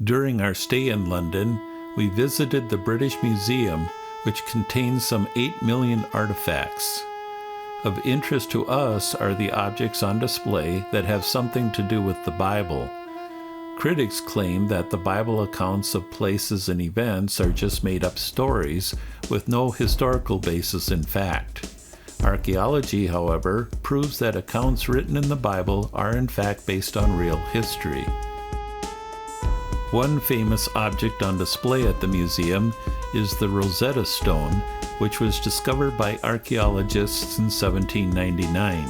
During our stay in London, we visited the British Museum, which contains some 8 million artifacts. Of interest to us are the objects on display that have something to do with the Bible. Critics claim that the Bible accounts of places and events are just made-up stories with no historical basis in fact. Archeology, however, proves that accounts written in the Bible are in fact based on real history. One famous object on display at the museum is the Rosetta Stone, which was discovered by archaeologists in 1799.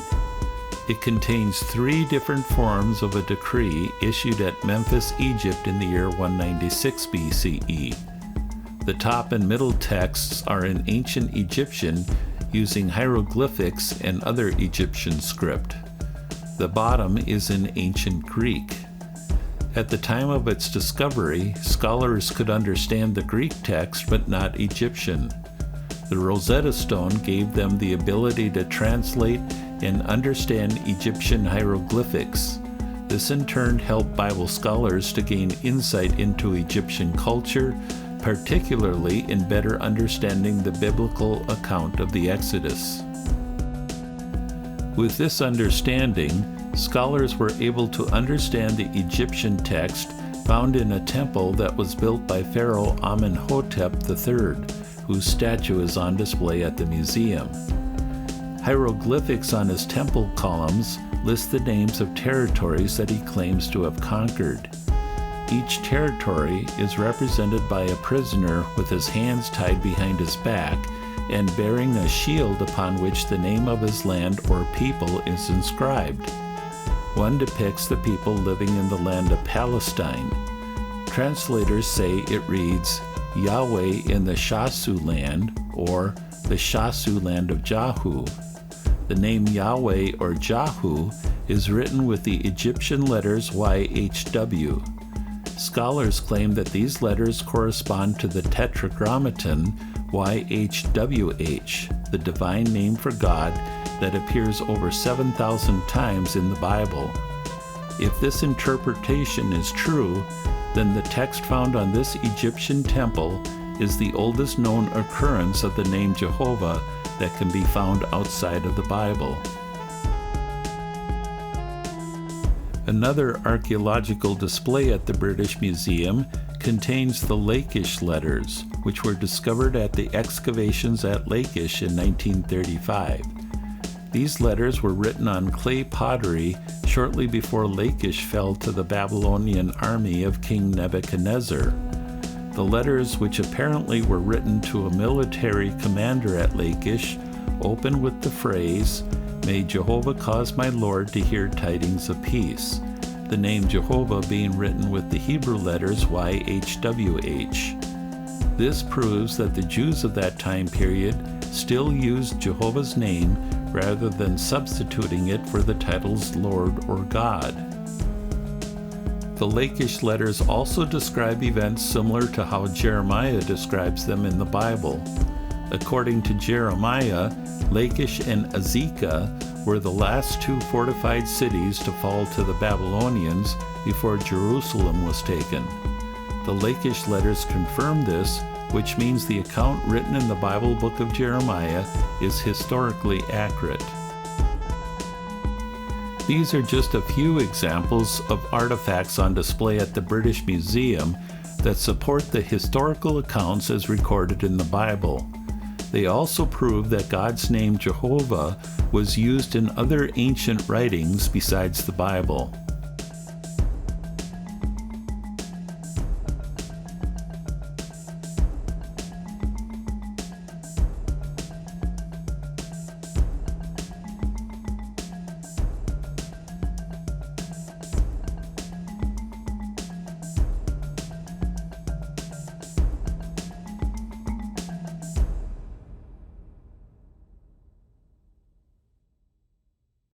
It contains 3 different forms of a decree issued at Memphis, Egypt in the year 196 BCE. The top and middle texts are in ancient Egyptian using hieroglyphics and other Egyptian script. The bottom is in ancient Greek. At the time of its discovery, scholars could understand the Greek text but not Egyptian. The Rosetta Stone gave them the ability to translate and understand Egyptian hieroglyphics. This in turn helped Bible scholars to gain insight into Egyptian culture, particularly in better understanding the biblical account of the Exodus. With this understanding, scholars were able to understand the Egyptian text found in a temple that was built by Pharaoh Amenhotep III, whose statue is on display at the museum. Hieroglyphics on his temple columns list the names of territories that he claims to have conquered. Each territory is represented by a prisoner with his hands tied behind his back and bearing a shield upon which the name of his land or people is inscribed. One depicts the people living in the land of Palestine. Translators say it reads, Yahweh in the Shasu land, or the Shasu land of Jahu. The name Yahweh or Jahu is written with the Egyptian letters YHW. Scholars claim that these letters correspond to the Tetragrammaton YHWH, the divine name for God that appears over 7,000 times in the Bible. If this interpretation is true, then the text found on this Egyptian temple is the oldest known occurrence of the name Jehovah that can be found outside of the Bible. Another archaeological display at the British Museum contains the Lakish letters, which were discovered at the excavations at Lakish in 1935. These letters were written on clay pottery shortly before Lakish fell to the Babylonian army of King Nebuchadnezzar. The letters, which apparently were written to a military commander at Lakish, open with the phrase, "May Jehovah cause my Lord to hear tidings of peace," the name Jehovah being written with the Hebrew letters YHWH. This proves that the Jews of that time period still used Jehovah's name rather than substituting it for the titles Lord or God. The Lakish letters also describe events similar to how Jeremiah describes them in the Bible. According to Jeremiah, Lakish and Azekah were the last 2 fortified cities to fall to the Babylonians before Jerusalem was taken. The Lakish letters confirm this, which means the account written in the Bible book of Jeremiah is historically accurate. These are just a few examples of artifacts on display at the British Museum that support the historical accounts as recorded in the Bible. They also prove that God's name Jehovah was used in other ancient writings besides the Bible.